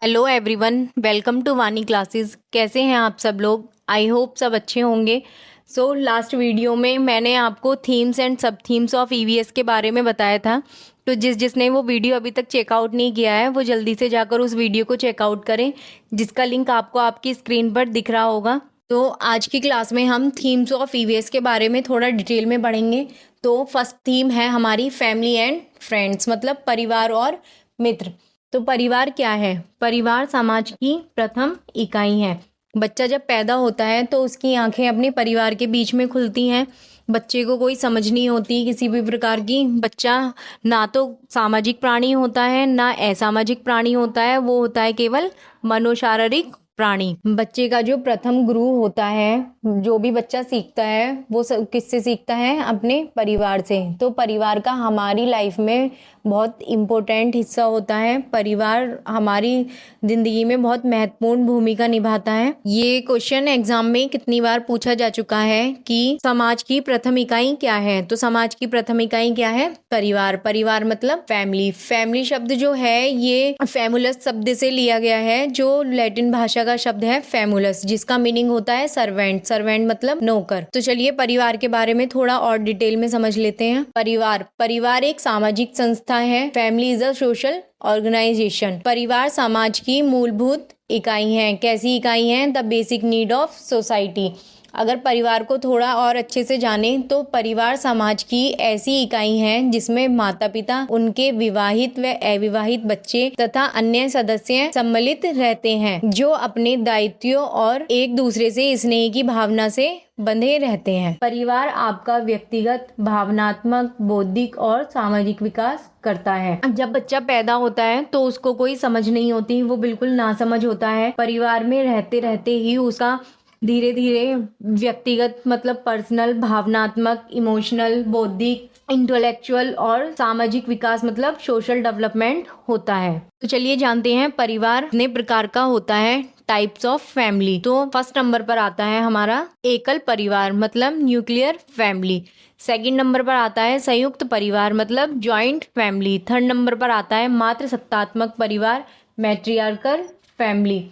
Hello everyone, welcome to वानी classes. कैसे हैं आप सब लोग? आई होप सब अच्छे होंगे। लास्ट वीडियो में मैंने आपको थीम्स एंड सब थीम्स ऑफ ईवीएस के बारे में बताया था। तो जिसने वो वीडियो अभी तक चेकआउट नहीं किया है वो जल्दी से जाकर उस वीडियो को चेकआउट करें, जिसका लिंक आपको आपकी स्क्रीन पर दिख रहा होगा। तो आज की क्लास में हम थीम्स ऑफ ईवीएस के बारे में थोड़ा डिटेल में पढ़ेंगे। तो फर्स्ट थीम है हमारी फैमिली एंड फ्रेंड्स, मतलब परिवार और मित्र। तो परिवार क्या है? परिवार समाज की प्रथम इकाई है। बच्चा जब पैदा होता है तो उसकी आंखें अपने परिवार के बीच में खुलती हैं। बच्चे को कोई समझ नहीं होती किसी भी प्रकार की। बच्चा ना तो सामाजिक प्राणी होता है ना असामाजिक प्राणी होता है, वो होता है केवल मनोशारीरिक प्राणी। बच्चे का जो प्रथम गुरु होता है, जो भी बच्चा सीखता है वो किससे सीखता है? अपने परिवार से। तो परिवार का हमारी लाइफ में बहुत इम्पोर्टेंट हिस्सा होता है। परिवार हमारी जिंदगी में बहुत महत्वपूर्ण भूमिका निभाता है। ये क्वेश्चन एग्जाम में कितनी बार पूछा जा चुका है कि समाज की प्रथम इकाई क्या है? तो समाज की प्रथम इकाई क्या है? परिवार। परिवार मतलब फैमिली। फैमिली शब्द जो है ये फैमुलस शब्द से लिया गया है, जो लैटिन भाषा का शब्द है फैमुलस, जिसका मीनिंग होता है सर्वेंट। सर्वेंट मतलब नौकर। तो चलिए परिवार के बारे में थोड़ा और डिटेल में समझ लेते हैं। परिवार एक सामाजिक संस्था है। Family is a social organisation. परिवार समाज की मूलभूत इकाई है। कैसी इकाई है? The basic need of society. अगर परिवार को थोड़ा और अच्छे से जाने तो परिवार समाज की ऐसी इकाई है जिसमें माता पिता, उनके विवाहित व अविवाहित बच्चे तथा अन्य सदस्य सम्मिलित रहते हैं, जो अपने दायित्वों और एक दूसरे से स्नेह की भावना से बंधे रहते हैं। परिवार आपका व्यक्तिगत, भावनात्मक, बौद्धिक और सामाजिक विकास करता है। जब बच्चा पैदा होता है तो उसको कोई समझ नहीं होती, वो बिल्कुल नासमझ होता है। परिवार में रहते रहते ही उसका धीरे धीरे व्यक्तिगत मतलब पर्सनल, भावनात्मक, इमोशनल, बौद्धिक, इंटेलेक्चुअल और सामाजिक विकास मतलब सोशल डेवलपमेंट होता है। तो चलिए जानते हैं परिवार कितने प्रकार का होता है। Types of family. तो फर्स्ट नंबर पर आता है हमारा एकल परिवार मतलब न्यूक्लियर फैमिली। सेकंड नंबर पर आता है संयुक्त परिवार मतलब जॉइंट फैमिली। थर्ड नंबर पर आता है मातृसत्तात्मक परिवार मैट्रियार्कल फैमिली।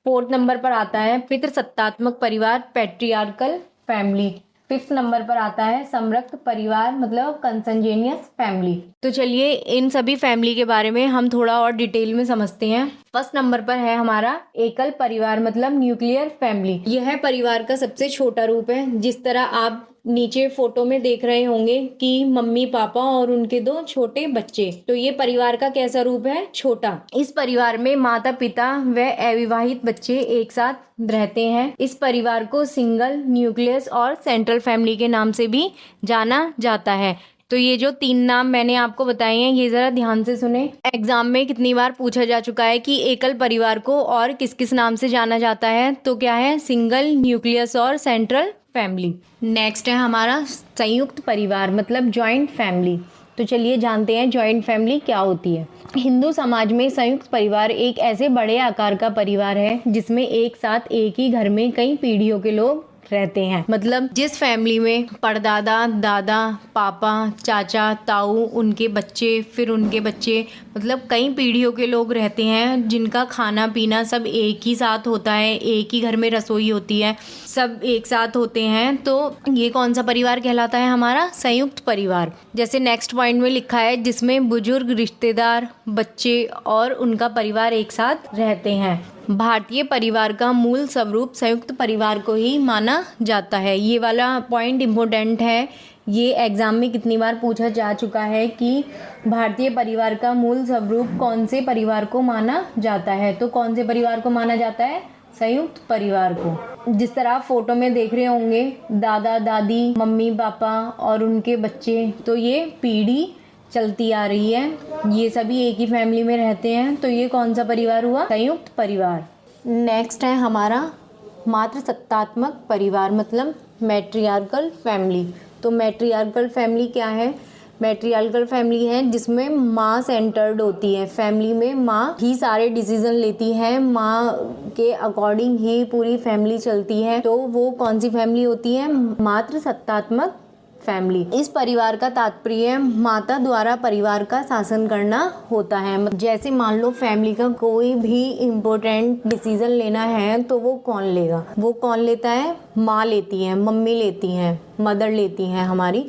फोर्थ नंबर पर आता है पितृसत्तात्मक परिवार पैट्रियार्कल फैमिली। फिफ्थ नंबर पर आता है समरक्त परिवार मतलब कंसंजेनियस फैमिली। तो चलिए इन सभी फैमिली के बारे में हम थोड़ा और डिटेल में समझते हैं। फर्स्ट नंबर पर है हमारा एकल परिवार मतलब न्यूक्लियर फैमिली। यह परिवार का सबसे छोटा रूप है। जिस तरह आप नीचे फोटो में देख रहे होंगे कि मम्मी पापा और उनके दो छोटे बच्चे, तो ये परिवार का कैसा रूप है? छोटा। इस परिवार में माता पिता व अविवाहित बच्चे एक साथ रहते हैं। इस परिवार को सिंगल, न्यूक्लियस और सेंट्रल फैमिली के नाम से भी जाना जाता है। तो ये जो तीन नाम मैंने आपको बताए हैं ये जरा ध्यान से सुने। एग्जाम में कितनी बार पूछा जा चुका है कि एकल परिवार को और किस किस नाम से जाना जाता है? तो क्या है? सिंगल, न्यूक्लियस और सेंट्रल फैमिली। नेक्स्ट है हमारा संयुक्त परिवार मतलब जॉइंट फैमिली। तो चलिए जानते हैं जॉइंट फैमिली क्या होती है। हिंदू समाज में संयुक्त परिवार एक ऐसे बड़े आकार का परिवार है जिसमें एक साथ एक ही घर में कई पीढ़ियों के लोग रहते हैं। मतलब जिस फैमिली में परदादा, दादा, पापा, चाचा, ताऊ, उनके बच्चे, फिर उनके बच्चे, मतलब कई पीढ़ियों के लोग रहते हैं, जिनका खाना पीना सब एक ही साथ होता है, एक ही घर में रसोई होती है, सब एक साथ होते हैं। तो ये कौन सा परिवार कहलाता है? हमारा संयुक्त परिवार। जैसे नेक्स्ट पॉइंट में लिखा है जिसमें बुजुर्ग, रिश्तेदार, बच्चे और उनका परिवार एक साथ रहते हैं। भारतीय परिवार का मूल स्वरूप संयुक्त परिवार को ही माना जाता है। ये वाला पॉइंट इम्पोर्टेंट है। ये एग्जाम में कितनी बार पूछा जा चुका है कि भारतीय परिवार का मूल स्वरूप कौन से परिवार को माना जाता है? तो कौन से परिवार को माना जाता है? संयुक्त परिवार को। जिस तरह आप फोटो में देख रहे होंगे दादा दादी, मम्मी पापा और उनके बच्चे, तो ये पीढ़ी चलती आ रही है। ये सभी एक ही फैमिली में रहते हैं। तो ये कौन सा परिवार हुआ? संयुक्त परिवार। नेक्स्ट है हमारा मातृसत्तात्मक परिवार मतलब मैट्रियार्कल फैमिली। तो मैट्रियार्कल फैमिली क्या है? मैट्रियार्कल फैमिली है जिसमें माँ सेंटर्ड होती है। फैमिली में माँ ही सारे डिसीजन लेती है, माँ के अकॉर्डिंग ही पूरी फैमिली चलती है। तो वो कौन सी फैमिली होती है? मातृसत्तात्मक फैमिली। इस परिवार का तात्पर्य माता द्वारा परिवार का शासन करना होता है। जैसे मान लो फैमिली का कोई भी इम्पोर्टेंट डिसीजन लेना है तो वो कौन लेगा? वो कौन लेता है? माँ लेती है, मम्मी लेती हैं, मदर लेती हैं हमारी।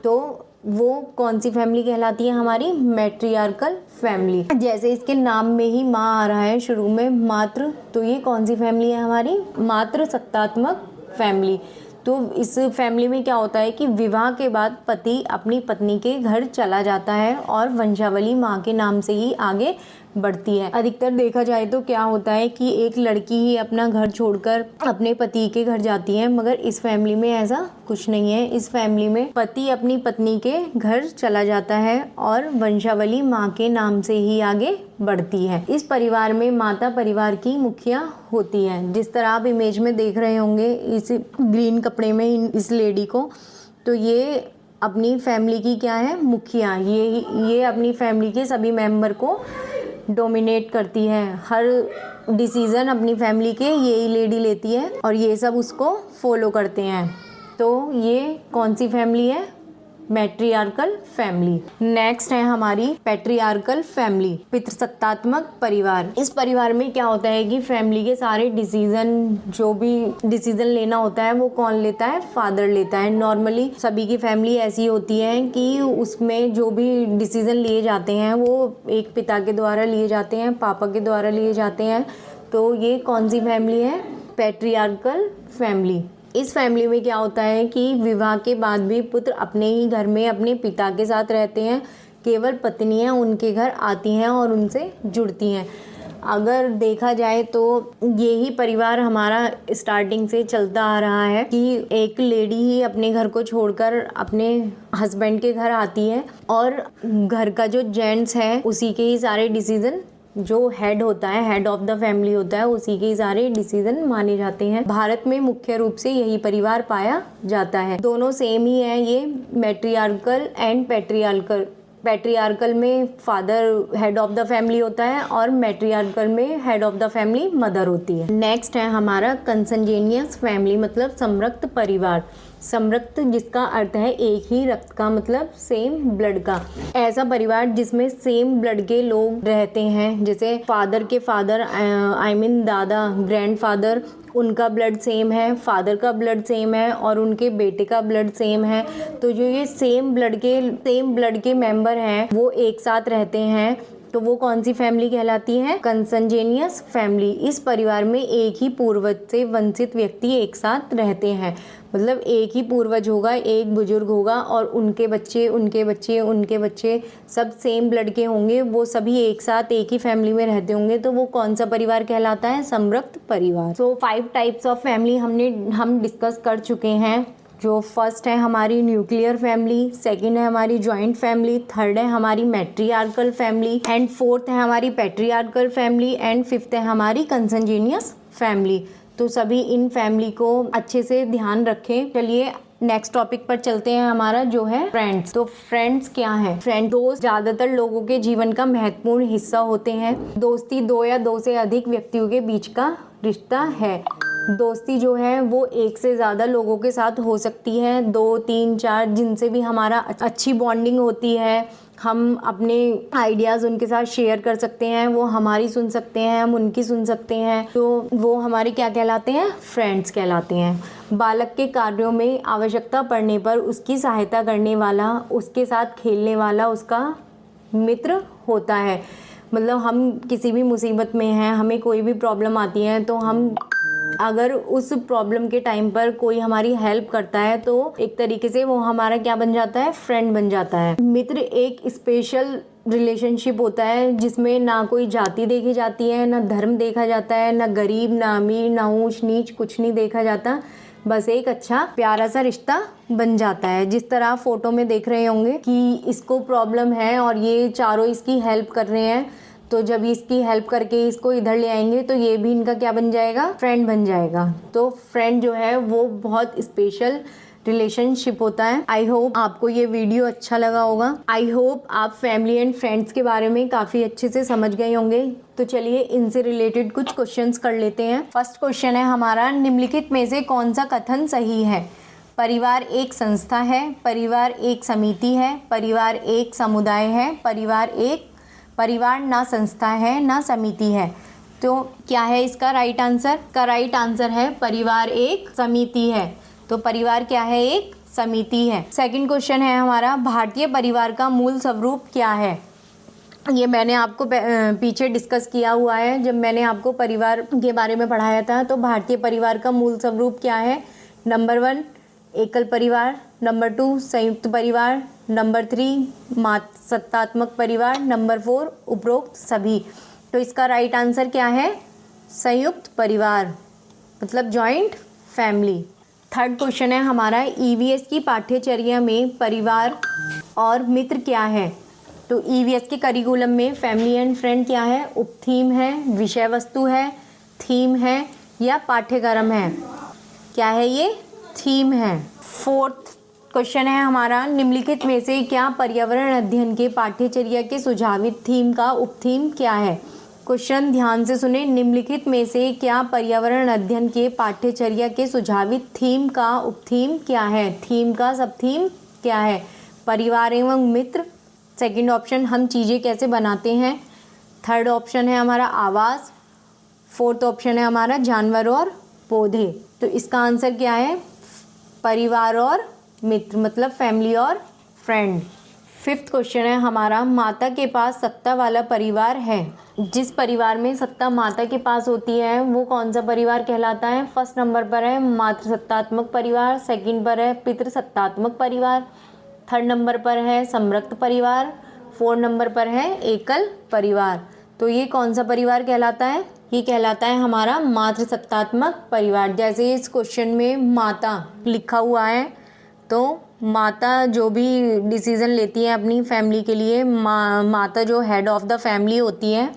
तो वो कौन सी फैमिली कहलाती है? हमारी मैट्रियार्कल फैमिली। जैसे इसके नाम में ही माँ आ रहा है शुरू में, मातृ, तो ये कौन सी फैमिली है? हमारी मातृसत्तात्मक फैमिली। तो इस फैमिली में क्या होता है कि विवाह के बाद पति अपनी पत्नी के घर चला जाता है और वंशावली माँ के नाम से ही आगे बढ़ती है। अधिकतर देखा जाए तो क्या होता है कि एक लड़की ही अपना घर छोड़कर अपने पति के घर जाती है, मगर इस फैमिली में ऐसा कुछ नहीं है। इस फैमिली में पति अपनी पत्नी के घर चला जाता है और वंशावली माँ के नाम से ही आगे बढ़ती है। इस परिवार में माता परिवार की मुखिया होती है। जिस तरह आप इमेज में देख रहे होंगे इस ग्रीन कपड़े में इस लेडी को, तो ये अपनी फैमिली की क्या है? मुखिया। ये अपनी फैमिली के सभी मेंबर को डोमिनेट करती है। हर डिसीज़न अपनी फैमिली के यही लेडी लेती है और ये सब उसको फॉलो करते हैं। तो ये कौन सी फैमिली है? मैट्रियार्कल फैमिली। नेक्स्ट है हमारी पैट्रियार्कल फैमिली, पितृसत्तात्मक परिवार। इस परिवार में क्या होता है कि फैमिली के सारे डिसीजन, जो भी डिसीजन लेना होता है वो कौन लेता है? फादर लेता है। नॉर्मली सभी की फैमिली ऐसी होती है कि उसमें जो भी डिसीजन लिए जाते हैं वो एक पिता के द्वारा लिए जाते हैं, पापा के द्वारा लिए जाते हैं। तो ये कौन सी फैमिली है? Patriarchal family. इस फैमिली में क्या होता है कि विवाह के बाद भी पुत्र अपने ही घर में अपने पिता के साथ रहते हैं। केवल पत्नियां उनके घर आती हैं और उनसे जुड़ती हैं। अगर देखा जाए तो यही परिवार हमारा स्टार्टिंग से चलता आ रहा है कि एक लेडी ही अपने घर को छोड़कर अपने हस्बैंड के घर आती है और घर का जो जेंट्स है उसी के ही सारे डिसीजन, जो हेड होता है, हेड ऑफ द फैमिली होता है, उसी के सारे डिसीजन माने जाते हैं। भारत में मुख्य रूप से यही परिवार पाया जाता है। दोनों सेम ही है, ये मैट्रियार्कल एंड पैट्रियार्कल। पैट्रियार्कल में father head of the family होता है और मैट्रियार्कल में head of the family mother होती है। नेक्स्ट है हमारा कंसंजेनियस फैमिली, मतलब समरक्त परिवार। समरक्त जिसका अर्थ है एक ही रक्त का, मतलब सेम ब्लड का। ऐसा परिवार जिसमें सेम ब्लड के लोग रहते हैं, जैसे फादर के फादर आई मीन दादा, ग्रैंडफादर, उनका ब्लड सेम है, फादर का ब्लड सेम है और उनके बेटे का ब्लड सेम है। तो जो ये सेम ब्लड के मेंबर हैं वो एक साथ रहते हैं, तो वो कौन सी फैमिली कहलाती है? कंसंजेनियस फैमिली। इस परिवार में एक ही पूर्वज से वंचित व्यक्ति एक साथ रहते हैं, मतलब एक ही पूर्वज होगा, एक बुजुर्ग होगा और उनके बच्चे, उनके बच्चे, उनके बच्चे सब सेम ब्लड के होंगे, वो सभी एक साथ एक ही फैमिली में रहते होंगे। तो वो कौन सा परिवार कहलाता है? समरक्त परिवार। सो 5 टाइप्स ऑफ फैमिली हम डिस्कस कर चुके हैं। जो फर्स्ट है हमारी न्यूक्लियर फैमिली, सेकंड है हमारी जॉइंट फैमिली, थर्ड है हमारी मैट्रियार्कल फैमिली एंड फोर्थ है हमारी पैट्रियार्कल फैमिली एंड फिफ्थ है हमारी कंसंजेनियस फैमिली। तो सभी इन फैमिली को अच्छे से ध्यान रखें। चलिए नेक्स्ट टॉपिक पर चलते हैं, हमारा जो है फ्रेंड्स। तो फ्रेंड्स क्या है? फ्रेंड दोस्त ज्यादातर लोगों के जीवन का महत्वपूर्ण हिस्सा होते हैं। दोस्ती 2 या 2 से अधिक व्यक्तियों के बीच का रिश्ता है। दोस्ती जो है वो एक से ज़्यादा लोगों के साथ हो सकती है, 2, 3, 4, जिनसे भी हमारा अच्छी बॉन्डिंग होती है। हम अपने आइडियाज़ उनके साथ शेयर कर सकते हैं, वो हमारी सुन सकते हैं, हम उनकी सुन सकते हैं। तो वो हमारे क्या कहलाते हैं? फ्रेंड्स कहलाते हैं। बालक के कार्यों में आवश्यकता पड़ने पर उसकी सहायता करने वाला, उसके साथ खेलने वाला उसका मित्र होता है। मतलब हम किसी भी मुसीबत में हैं, हमें कोई भी प्रॉब्लम आती है, तो हम अगर उस प्रॉब्लम के टाइम पर कोई हमारी हेल्प करता है तो एक तरीके से वो हमारा क्या बन जाता है? फ्रेंड बन जाता है। मित्र एक स्पेशल रिलेशनशिप होता है जिसमें ना कोई जाति देखी जाती है, ना धर्म देखा जाता है, ना गरीब, ना अमीर, ना ऊंच नीच, कुछ नहीं देखा जाता। बस एक अच्छा प्यारा सा रिश्ता बन जाता है। जिस तरह आप फोटो में देख रहे होंगे कि इसको प्रॉब्लम है और ये चारों इसकी हेल्प कर रहे हैं, तो जब इसकी हेल्प करके इसको इधर ले आएंगे तो ये भी इनका क्या बन जाएगा? फ्रेंड बन जाएगा। तो फ्रेंड जो है वो बहुत स्पेशल रिलेशनशिप होता है। आई होप आपको ये वीडियो अच्छा लगा होगा। आई होप आप फैमिली एंड फ्रेंड्स के बारे में काफ़ी अच्छे से समझ गए होंगे। तो चलिए इनसे रिलेटेड कुछ क्वेश्चंस कर लेते हैं। फर्स्ट क्वेश्चन है हमारा, निम्नलिखित में से कौन सा कथन सही है? परिवार एक संस्था है, परिवार एक समिति है, परिवार एक समुदाय है, परिवार ना संस्था है ना समिति है। तो क्या है इसका राइट आंसर? का राइट आंसर है परिवार एक समिति है। तो परिवार क्या है? एक समिति है। सेकंड क्वेश्चन है हमारा, भारतीय परिवार का मूल स्वरूप क्या है? ये मैंने आपको पीछे डिस्कस किया हुआ है जब मैंने आपको परिवार के बारे में पढ़ाया था। तो भारतीय परिवार का मूल स्वरूप क्या है? नंबर 1 एकल परिवार, नंबर 2 संयुक्त परिवार, नंबर 3 सत्तात्मक परिवार, नंबर 4 उपरोक्त सभी। तो इसका राइट आंसर क्या है? संयुक्त परिवार, मतलब जॉइंट फैमिली। थर्ड क्वेश्चन है हमारा, ईवीएस की पाठ्यचर्या में परिवार और मित्र क्या है? तो ईवीएस के करिकुलम में फैमिली एंड फ्रेंड क्या है? उपथीम है, विषय वस्तु है, थीम है या पाठ्यक्रम है? क्या है ये? थीम है। फोर्थ क्वेश्चन है हमारा, निम्नलिखित में से क्या पर्यावरण अध्ययन के पाठ्यचर्या के सुझावित थीम का उपथीम क्या है? क्वेश्चन ध्यान से सुने। निम्नलिखित में से क्या पर्यावरण अध्ययन के पाठ्यचर्या के सुझावित थीम का उपथीम क्या है? थीम का सब थीम क्या है? परिवार एवं मित्र। सेकंड ऑप्शन, हम चीज़ें कैसे बनाते हैं। थर्ड ऑप्शन है हमारा आवास। फोर्थ ऑप्शन है हमारा जानवर और पौधे। तो इसका आंसर क्या है? परिवार और मित्र, मतलब फैमिली और फ्रेंड। फिफ्थ क्वेश्चन है हमारा, माता के पास सत्ता वाला परिवार है। जिस परिवार में सत्ता माता के पास होती है वो कौन सा परिवार कहलाता है? फर्स्ट नंबर पर है मातृसत्तात्मक परिवार, सेकंड पर है पितृसत्तात्मक परिवार, थर्ड नंबर पर है समृक्त परिवार, फोर्थ नंबर पर है एकल परिवार। तो ये कौन सा परिवार कहलाता है? ये कहलाता है हमारा मातृसत्तात्मक परिवार। जैसे इस क्वेश्चन में माता लिखा हुआ है, तो माता जो भी डिसीज़न लेती है अपनी फैमिली के लिए, माता जो हेड ऑफ द फैमिली होती है,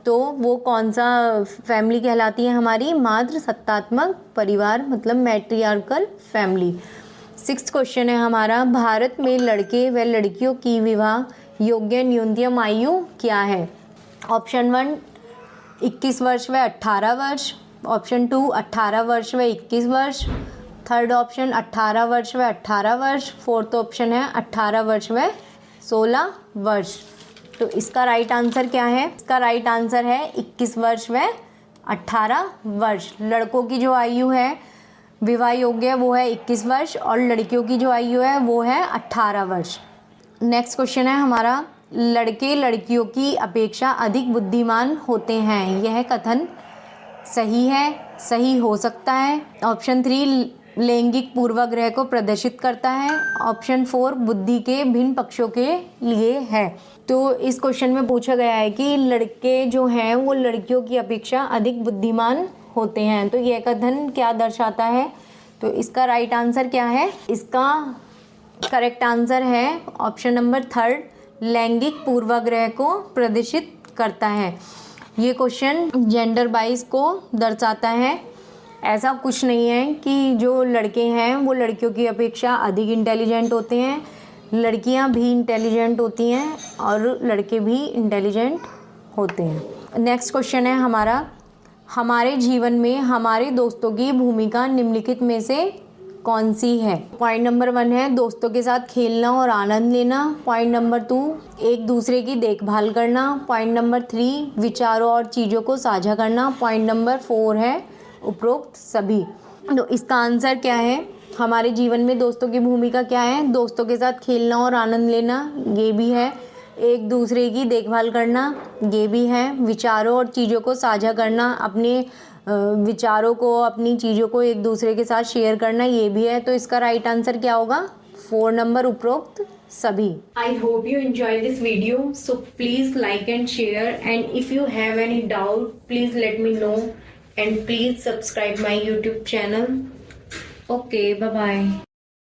तो वो कौन सा फैमिली कहलाती है? हमारी मातृसत्तात्मक परिवार, मतलब मैट्रियार्कल फैमिली। सिक्स्थ क्वेश्चन है हमारा, भारत में लड़के व लड़कियों की विवाह योग्य न्यूनतम आयु क्या है? ऑप्शन 1 21 वर्ष व 18 वर्ष, ऑप्शन 2 18 वर्ष व 21 वर्ष, थर्ड ऑप्शन 18 वर्ष व 18 वर्ष, फोर्थ ऑप्शन है 18 वर्ष व 16 वर्ष। तो इसका राइट आंसर क्या है? इसका राइट आंसर है 21 वर्ष व 18 वर्ष। लड़कों की जो आयु है विवाह योग्य वो है 21 वर्ष और लड़कियों की जो आयु है वो है 18 वर्ष। नेक्स्ट क्वेश्चन है हमारा, लड़के लड़कियों की अपेक्षा अधिक बुद्धिमान होते हैं, यह कथन सही है, सही हो सकता है? ऑप्शन 3 लैंगिक पूर्वाग्रह को प्रदर्शित करता है, ऑप्शन 4 बुद्धि के भिन्न पक्षों के लिए है। तो इस क्वेश्चन में पूछा गया है कि लड़के जो हैं वो लड़कियों की अपेक्षा अधिक बुद्धिमान होते हैं, तो यह कथन क्या दर्शाता है? तो इसका राइट आंसर क्या है? इसका करेक्ट आंसर है ऑप्शन नंबर 3 लैंगिक पूर्वाग्रह को प्रदर्शित करता है। ये क्वेश्चन जेंडर बाइस को दर्शाता है। ऐसा कुछ नहीं है कि जो लड़के हैं वो लड़कियों की अपेक्षा अधिक इंटेलिजेंट होते हैं, लड़कियां भी इंटेलिजेंट होती हैं और लड़के भी इंटेलिजेंट होते हैं। नेक्स्ट क्वेश्चन है हमारा, हमारे जीवन में हमारे दोस्तों की भूमिका निम्नलिखित में से कौन सी है? पॉइंट नंबर 1 है दोस्तों के साथ खेलना और आनंद लेना, पॉइंट नंबर 2 एक दूसरे की देखभाल करना, पॉइंट नंबर 3 विचारों और चीज़ों को साझा करना, पॉइंट नंबर 4 है उपरोक्त सभी। तो इसका आंसर क्या है? हमारे जीवन में दोस्तों की भूमिका क्या है? दोस्तों के साथ खेलना और आनंद लेना, ये भी है। एक दूसरे की देखभाल करना, ये भी है। विचारों और चीज़ों को साझा करना, अपने विचारों को अपनी चीज़ों को एक दूसरे के साथ शेयर करना, ये भी है। तो इसका राइट आंसर क्या होगा? 4 नंबर उपरोक्त सभी। I hope you enjoy this video, so please like and share, and if you have any doubt please let me know, and please subscribe my YouTube channel. Okay, bye bye.